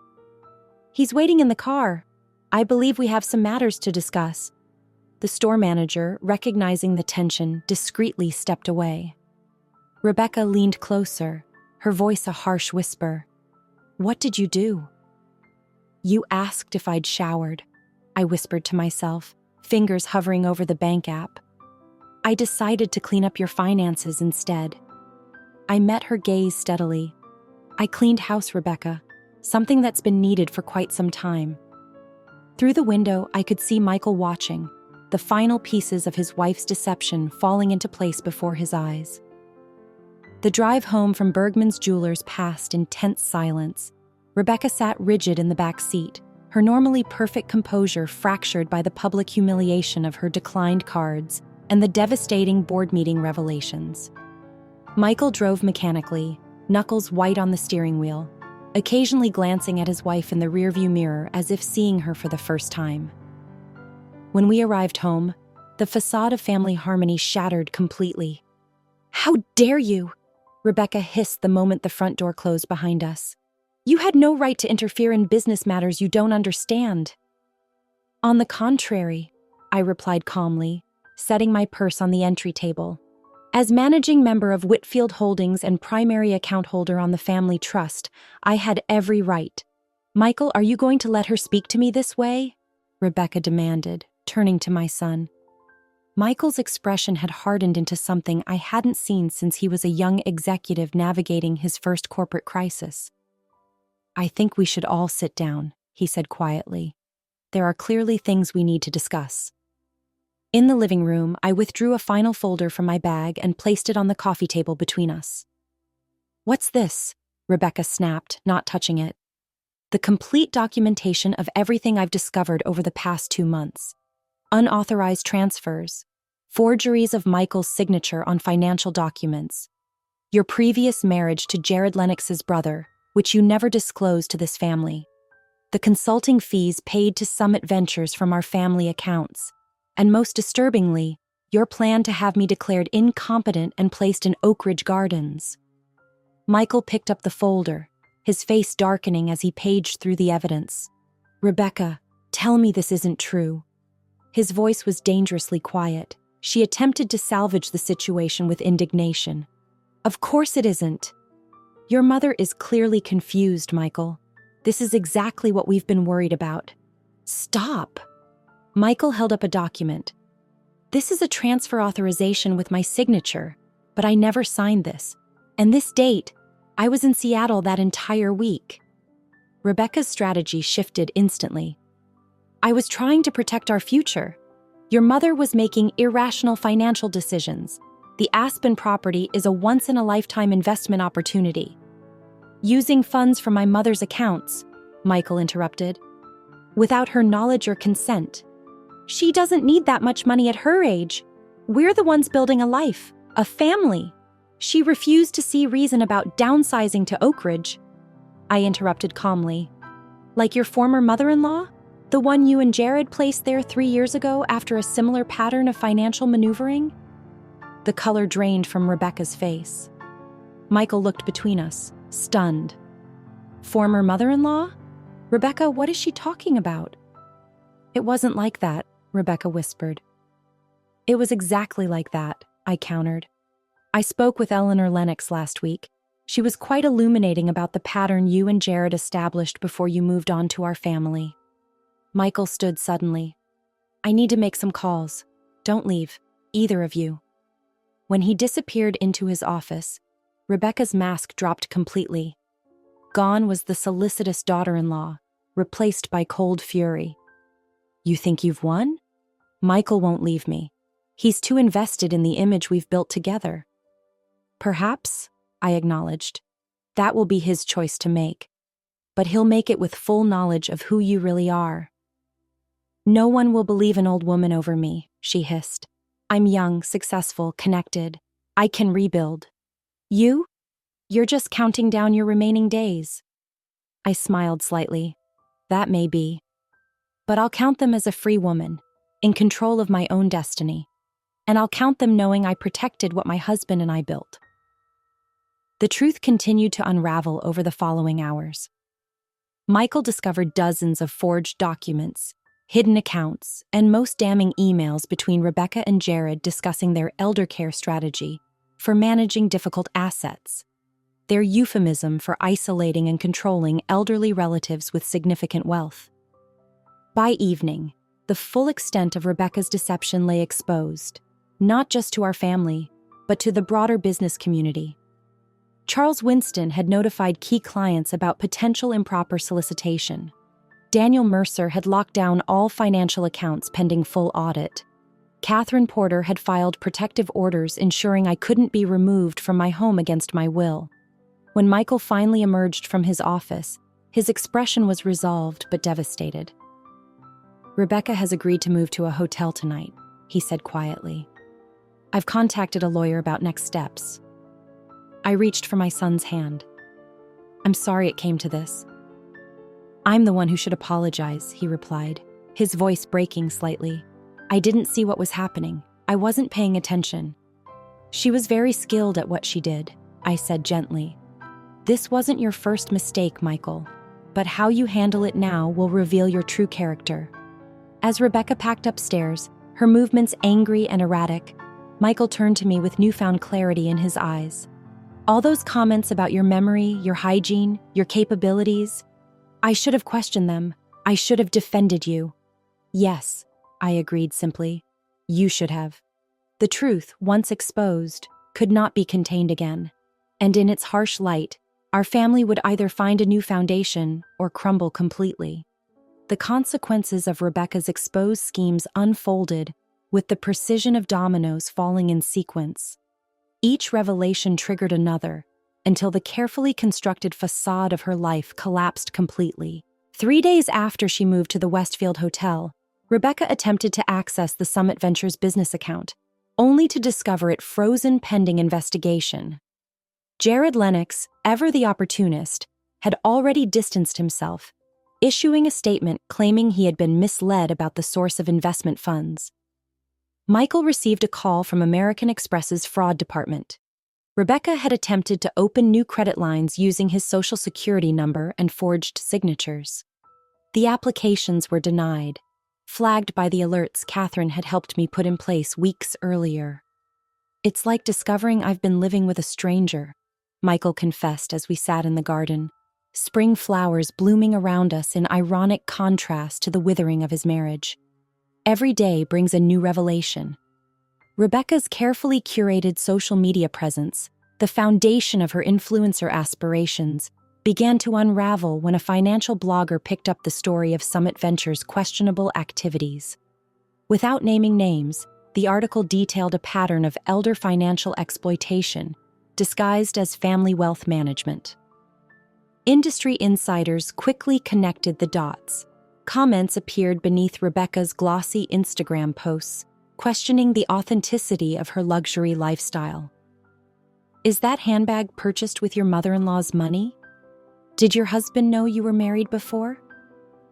"He's waiting in the car. I believe we have some matters to discuss." The store manager, recognizing the tension, discreetly stepped away. Rebecca leaned closer, her voice a harsh whisper. "What did you do?" "You asked if I'd showered," I whispered to myself, fingers hovering over the bank app. "I decided to clean up your finances instead." I met her gaze steadily. "I cleaned house, Rebecca, something that's been needed for quite some time." Through the window, I could see Michael watching, the final pieces of his wife's deception falling into place before his eyes. The drive home from Bergman's Jewelers passed in tense silence. Rebecca sat rigid in the back seat, her normally perfect composure fractured by the public humiliation of her declined cards and the devastating board meeting revelations. Michael drove mechanically, knuckles white on the steering wheel, occasionally glancing at his wife in the rearview mirror as if seeing her for the first time. When we arrived home, the facade of family harmony shattered completely. "How dare you!" Rebecca hissed the moment the front door closed behind us. "You had no right to interfere in business matters you don't understand." "On the contrary," I replied calmly, setting my purse on the entry table. As managing member of Whitfield Holdings and primary account holder on the family trust, I had every right. "Michael, are you going to let her speak to me this way?" Rebecca demanded, turning to my son. Michael's expression had hardened into something I hadn't seen since he was a young executive navigating his first corporate crisis. "I think we should all sit down," he said quietly. "There are clearly things we need to discuss." In the living room, I withdrew a final folder from my bag and placed it on the coffee table between us. "What's this?" Rebecca snapped, not touching it. "The complete documentation of everything I've discovered over the past 2 months. Unauthorized transfers, forgeries of Michael's signature on financial documents, your previous marriage to Jared Lennox's brother, which you never disclosed to this family, the consulting fees paid to Summit Ventures from our family accounts, and most disturbingly, your plan to have me declared incompetent and placed in Oak Ridge Gardens." Michael picked up the folder, his face darkening as he paged through the evidence. "Rebecca, tell me this isn't true." His voice was dangerously quiet. She attempted to salvage the situation with indignation. "Of course it isn't. Your mother is clearly confused, Michael. This is exactly what we've been worried about." "Stop!" Michael held up a document. "This is a transfer authorization with my signature, but I never signed this. And this date, I was in Seattle that entire week." Rebecca's strategy shifted instantly. "I was trying to protect our future. Your mother was making irrational financial decisions. The Aspen property is a once-in-a-lifetime investment opportunity." "Using funds from my mother's accounts," Michael interrupted, "without her knowledge or consent. She doesn't need that much money at her age. We're the ones building a life, a family." She refused to see reason about downsizing to Oak Ridge. I interrupted calmly. "Like your former mother-in-law? The one you and Jared placed there 3 years ago after a similar pattern of financial maneuvering?" The color drained from Rebecca's face. Michael looked between us, stunned. "Former mother-in-law? Rebecca, what is she talking about? It wasn't like that, Rebecca whispered. It was exactly like that, I countered. I spoke with Eleanor Lennox last week. She was quite illuminating about the pattern you and Jared established before you moved on to our family. Michael stood suddenly. I need to make some calls. Don't leave, either of you. When he disappeared into his office, Rebecca's mask dropped completely. Gone was the solicitous daughter-in-law, replaced by cold fury. You think you've won? Michael won't leave me. He's too invested in the image we've built together. Perhaps, I acknowledged. That will be his choice to make. But he'll make it with full knowledge of who you really are. No one will believe an old woman over me, she hissed. I'm young, successful, connected. I can rebuild. You? You're just counting down your remaining days. I smiled slightly. That may be. But I'll count them as a free woman, in control of my own destiny. And I'll count them knowing I protected what my husband and I built. The truth continued to unravel over the following hours. Michael discovered dozens of forged documents, hidden accounts, and most damning emails between Rebecca and Jared discussing their elder care strategy for managing difficult assets, their euphemism for isolating and controlling elderly relatives with significant wealth. By evening, the full extent of Rebecca's deception lay exposed, not just to our family, but to the broader business community. Charles Winston had notified key clients about potential improper solicitation. Daniel Mercer had locked down all financial accounts pending full audit. Catherine Porter had filed protective orders ensuring I couldn't be removed from my home against my will. When Michael finally emerged from his office, his expression was resolved but devastated. Rebecca has agreed to move to a hotel tonight, he said quietly. I've contacted a lawyer about next steps. I reached for my son's hand. I'm sorry it came to this. I'm the one who should apologize, he replied, his voice breaking slightly. I didn't see what was happening. I wasn't paying attention. She was very skilled at what she did, I said gently. This wasn't your first mistake, Michael, but how you handle it now will reveal your true character. As Rebecca packed upstairs, her movements angry and erratic, Michael turned to me with newfound clarity in his eyes. All those comments about your memory, your hygiene, your capabilities, I should have questioned them. I should have defended you. Yes, I agreed simply. You should have. The truth, once exposed, could not be contained again. And in its harsh light, our family would either find a new foundation or crumble completely. The consequences of Rebecca's exposed schemes unfolded with the precision of dominoes falling in sequence. Each revelation triggered another, until the carefully constructed facade of her life collapsed completely. 3 days after she moved to the Westfield Hotel, Rebecca attempted to access the Summit Ventures business account, only to discover it frozen pending investigation. Jared Lennox, ever the opportunist, had already distanced himself, issuing a statement claiming he had been misled about the source of investment funds. Michael received a call from American Express's fraud department. Rebecca had attempted to open new credit lines using his Social Security number and forged signatures. The applications were denied, flagged by the alerts Catherine had helped me put in place weeks earlier. It's like discovering I've been living with a stranger, Michael confessed as we sat in the garden, spring flowers blooming around us in ironic contrast to the withering of his marriage. Every day brings a new revelation. Rebecca's carefully curated social media presence, the foundation of her influencer aspirations, began to unravel when a financial blogger picked up the story of Summit Ventures' questionable activities. Without naming names, the article detailed a pattern of elder financial exploitation, disguised as family wealth management. Industry insiders quickly connected the dots. Comments appeared beneath Rebecca's glossy Instagram posts, questioning the authenticity of her luxury lifestyle. Is that handbag purchased with your mother-in-law's money? Did your husband know you were married before?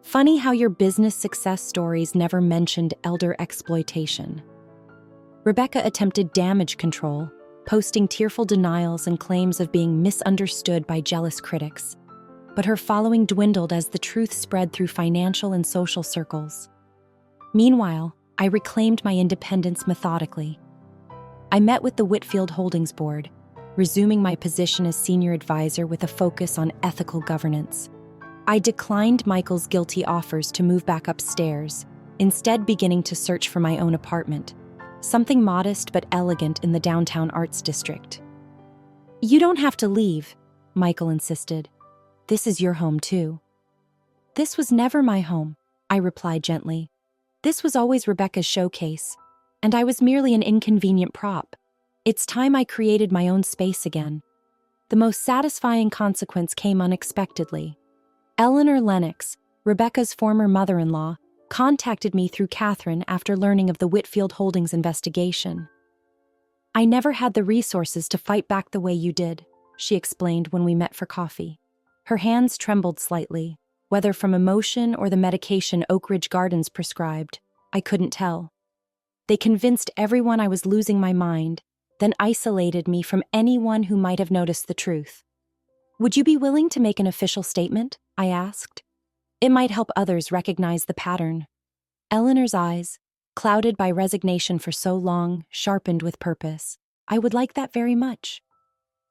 Funny how your business success stories never mentioned elder exploitation. Rebecca attempted damage control, posting tearful denials and claims of being misunderstood by jealous critics. but her following dwindled as the truth spread through financial and social circles. Meanwhile, I reclaimed my independence methodically. I met with the Whitfield Holdings Board, resuming my position as senior advisor with a focus on ethical governance. I declined Michael's guilty offers to move back upstairs, instead beginning to search for my own apartment, something modest but elegant in the downtown arts district. "You don't have to leave," Michael insisted. "This is your home too." "This was never my home," I replied gently. "This was always Rebecca's showcase, and I was merely an inconvenient prop. It's time I created my own space again." The most satisfying consequence came unexpectedly. Eleanor Lennox, Rebecca's former mother-in-law, contacted me through Catherine after learning of the Whitfield Holdings investigation. "I never had the resources to fight back the way you did," she explained when we met for coffee. Her hands trembled slightly, whether from emotion or the medication Oak Ridge Gardens prescribed, I couldn't tell. "They convinced everyone I was losing my mind, then isolated me from anyone who might have noticed the truth." "Would you be willing to make an official statement?" I asked. "It might help others recognize the pattern." Eleanor's eyes, clouded by resignation for so long, sharpened with purpose. "I would like that very much."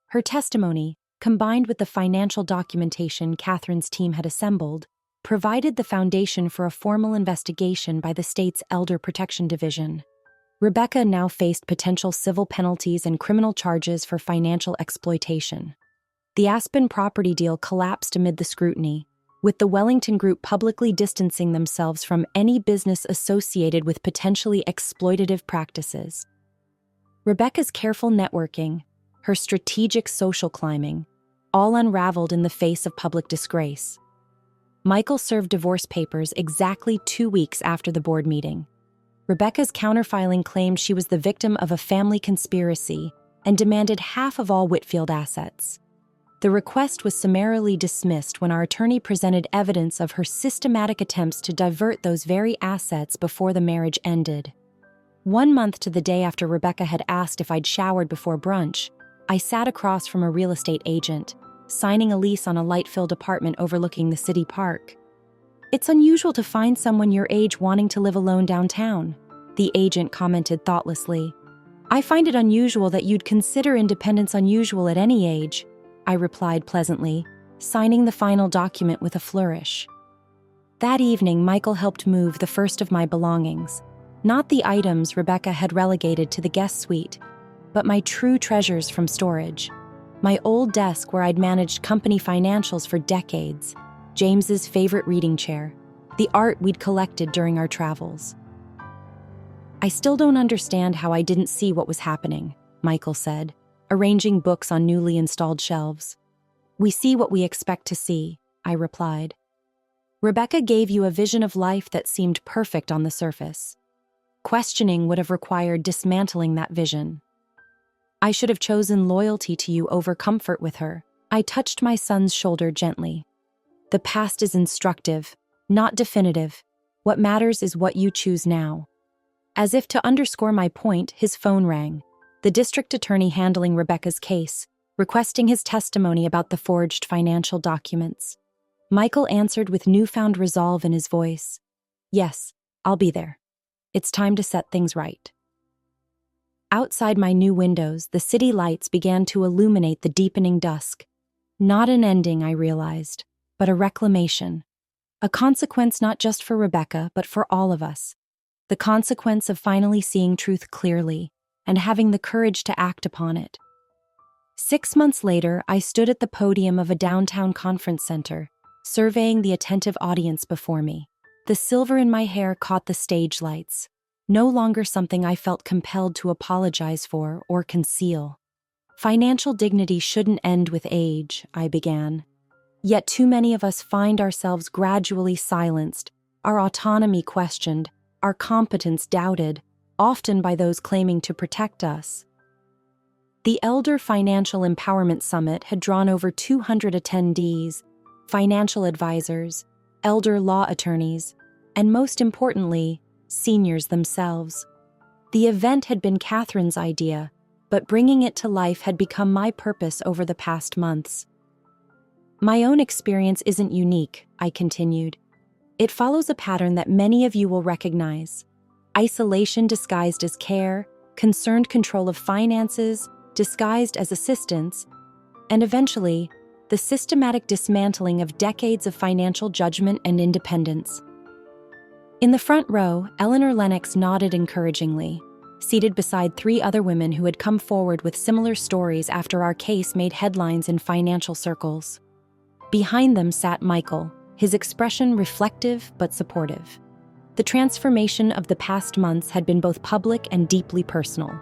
Her testimony, combined with the financial documentation Catherine's team had assembled, provided the foundation for a formal investigation by the state's Elder Protection Division. Rebecca now faced potential civil penalties and criminal charges for financial exploitation. The Aspen property deal collapsed amid the scrutiny, with the Wellington Group publicly distancing themselves from any business associated with potentially exploitative practices. Rebecca's careful networking, her strategic social climbing, all unraveled in the face of public disgrace. Michael served divorce papers exactly 2 weeks after the board meeting. Rebecca's counterfiling claimed she was the victim of a family conspiracy and demanded half of all Whitfield assets. The request was summarily dismissed when our attorney presented evidence of her systematic attempts to divert those very assets before the marriage ended. 1 month to the day after Rebecca had asked if I'd showered before brunch, I sat across from a real estate agent, signing a lease on a light-filled apartment overlooking the city park. "It's unusual to find someone your age wanting to live alone downtown," the agent commented thoughtlessly. "I find it unusual that you'd consider independence unusual at any age," I replied pleasantly, signing the final document with a flourish. That evening, Michael helped move the first of my belongings, not the items Rebecca had relegated to the guest suite, but my true treasures from storage. My old desk where I'd managed company financials for decades, James's favorite reading chair, the art we'd collected during our travels. "I still don't understand how I didn't see what was happening," Michael said, arranging books on newly installed shelves. "We see what we expect to see," I replied. "Rebecca gave you a vision of life that seemed perfect on the surface. Questioning would have required dismantling that vision. I should have chosen loyalty to you over comfort with her." I touched my son's shoulder gently. "The past is instructive, not definitive. What matters is what you choose now." As if to underscore my point, his phone rang. The district attorney handling Rebecca's case, requesting his testimony about the forged financial documents. Michael answered with newfound resolve in his voice. "Yes, I'll be there. It's time to set things right." Outside my new windows, the city lights began to illuminate the deepening dusk. Not an ending, I realized, but a reclamation. A consequence not just for Rebecca, but for all of us. The consequence of finally seeing truth clearly and having the courage to act upon it. 6 months later, I stood at the podium of a downtown conference center, surveying the attentive audience before me. The silver in my hair caught the stage lights, no longer something I felt compelled to apologize for or conceal. "Financial dignity shouldn't end with age," I began. Yet too many of us find ourselves gradually silenced, our autonomy questioned, our competence doubted, often by those claiming to protect us. The Elder Financial Empowerment Summit had drawn over 200 attendees, financial advisors, elder law attorneys, and most importantly, seniors themselves. The event had been Catherine's idea, but bringing it to life had become my purpose over the past months. My own experience isn't unique, I continued. It follows a pattern that many of you will recognize. Isolation disguised as care, concerned control of finances, disguised as assistance, and eventually, the systematic dismantling of decades of financial judgment and independence. In the front row, Eleanor Lennox nodded encouragingly, seated beside 3 other women who had come forward with similar stories after our case made headlines in financial circles. Behind them sat Michael, his expression reflective but supportive. The transformation of the past months had been both public and deeply personal.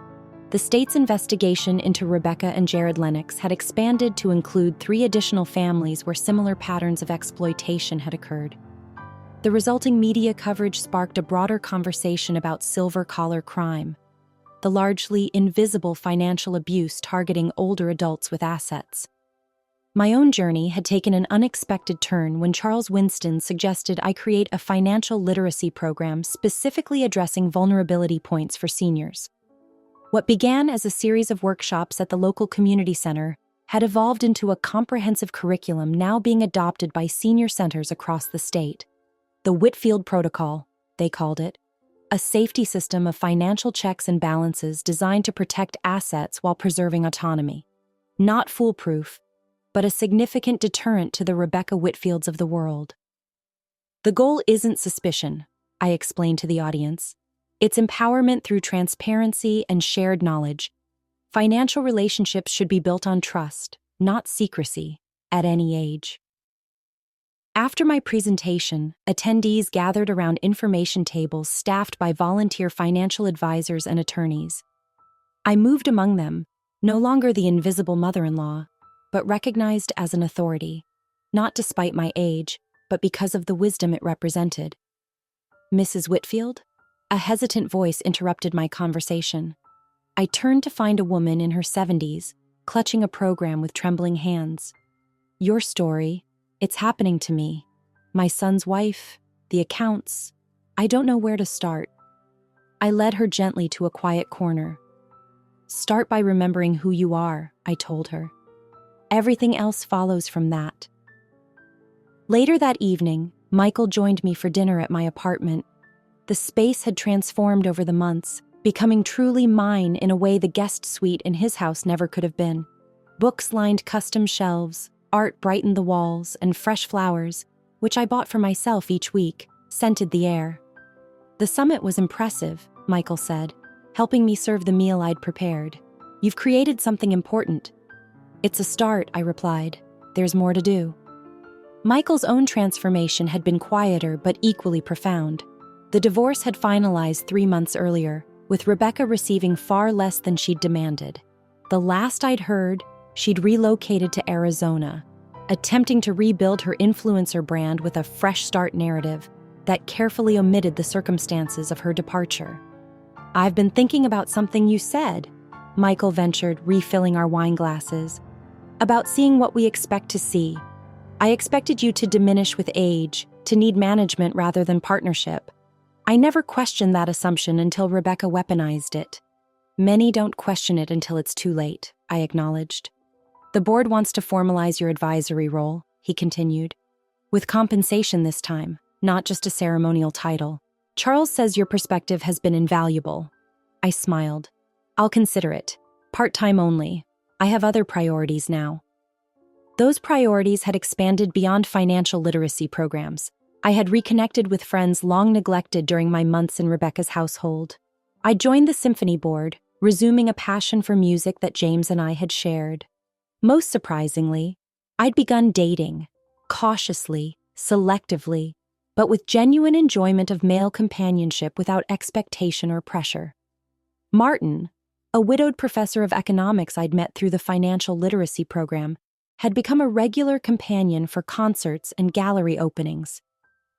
The state's investigation into Rebecca and Jared Lennox had expanded to include 3 additional families where similar patterns of exploitation had occurred. The resulting media coverage sparked a broader conversation about silver-collar crime, the largely invisible financial abuse targeting older adults with assets. My own journey had taken an unexpected turn when Charles Winston suggested I create a financial literacy program specifically addressing vulnerability points for seniors. What began as a series of workshops at the local community center had evolved into a comprehensive curriculum now being adopted by senior centers across the state. The Whitfield Protocol, they called it, a safety system of financial checks and balances designed to protect assets while preserving autonomy. Not foolproof, but a significant deterrent to the Rebecca Whitfields of the world. The goal isn't suspicion, I explained to the audience. It's empowerment through transparency and shared knowledge. Financial relationships should be built on trust, not secrecy, at any age. After my presentation, attendees gathered around information tables staffed by volunteer financial advisors and attorneys. I moved among them, no longer the invisible mother-in-law, but recognized as an authority, not despite my age, but because of the wisdom it represented. Mrs. Whitfield? A hesitant voice interrupted my conversation. I turned to find a woman in her 70s, clutching a program with trembling hands. Your story, it's happening to me. My son's wife, the accounts. I don't know where to start. I led her gently to a quiet corner. Start by remembering who you are, I told her. Everything else follows from that. Later that evening, Michael joined me for dinner at my apartment. The space had transformed over the months, becoming truly mine in a way the guest suite in his house never could have been. Books lined custom shelves, art brightened the walls, and fresh flowers, which I bought for myself each week, scented the air. The summit was impressive, Michael said, helping me serve the meal I'd prepared. You've created something important. It's a start, I replied. There's more to do. Michael's own transformation had been quieter but equally profound. The divorce had finalized 3 months earlier, with Rebecca receiving far less than she'd demanded. The last I'd heard, she'd relocated to Arizona, attempting to rebuild her influencer brand with a fresh start narrative that carefully omitted the circumstances of her departure. I've been thinking about something you said, Michael ventured, refilling our wine glasses, about seeing what we expect to see. I expected you to diminish with age, to need management rather than partnership. I never questioned that assumption until Rebecca weaponized it. Many don't question it until it's too late, I acknowledged. The board wants to formalize your advisory role, he continued, with compensation this time, not just a ceremonial title. Charles says your perspective has been invaluable. I smiled. I'll consider it. Part-time only. I have other priorities now. Those priorities had expanded beyond financial literacy programs. I had reconnected with friends long neglected during my months in Rebecca's household. I joined the symphony board, resuming a passion for music that James and I had shared. Most surprisingly, I'd begun dating, cautiously, selectively, but with genuine enjoyment of male companionship without expectation or pressure. Martin, a widowed professor of economics I'd met through the financial literacy program, had become a regular companion for concerts and gallery openings.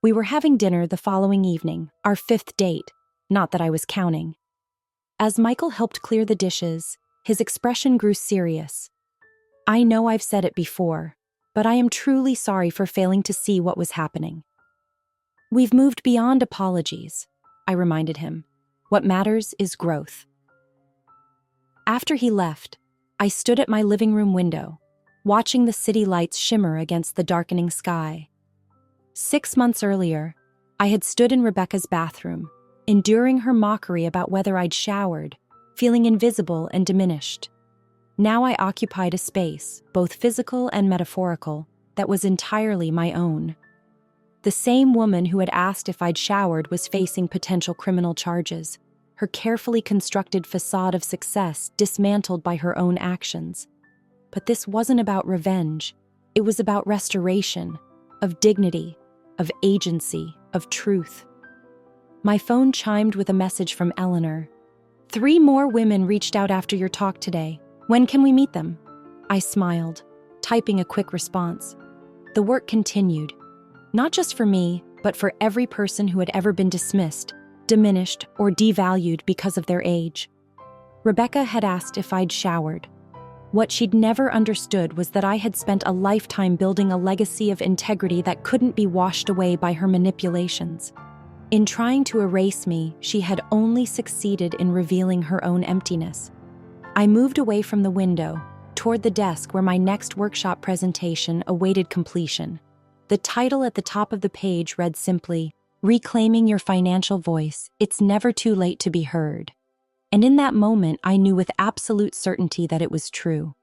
We were having dinner the following evening, our 5th date, not that I was counting. As Michael helped clear the dishes, his expression grew serious. I know I've said it before, but I am truly sorry for failing to see what was happening. We've moved beyond apologies, I reminded him. What matters is growth. After he left, I stood at my living room window. watching the city lights shimmer against the darkening sky. 6 months earlier, I had stood in Rebecca's bathroom, enduring her mockery about whether I'd showered, feeling invisible and diminished. Now I occupied a space, both physical and metaphorical, that was entirely my own. The same woman who had asked if I'd showered was facing potential criminal charges, her carefully constructed facade of success dismantled by her own actions. But this wasn't about revenge. It was about restoration, of dignity, of agency, of truth. My phone chimed with a message from Eleanor. 3 more women reached out after your talk today. When can we meet them? I smiled, typing a quick response. The work continued, not just for me, but for every person who had ever been dismissed, diminished, or devalued because of their age. Rebecca had asked if I'd showered. What she'd never understood was that I had spent a lifetime building a legacy of integrity that couldn't be washed away by her manipulations. In trying to erase me, she had only succeeded in revealing her own emptiness. I moved away from the window, toward the desk where my next workshop presentation awaited completion. The title at the top of the page read simply, "Reclaiming Your Financial Voice, It's Never Too Late to Be Heard." And in that moment, I knew with absolute certainty that it was true.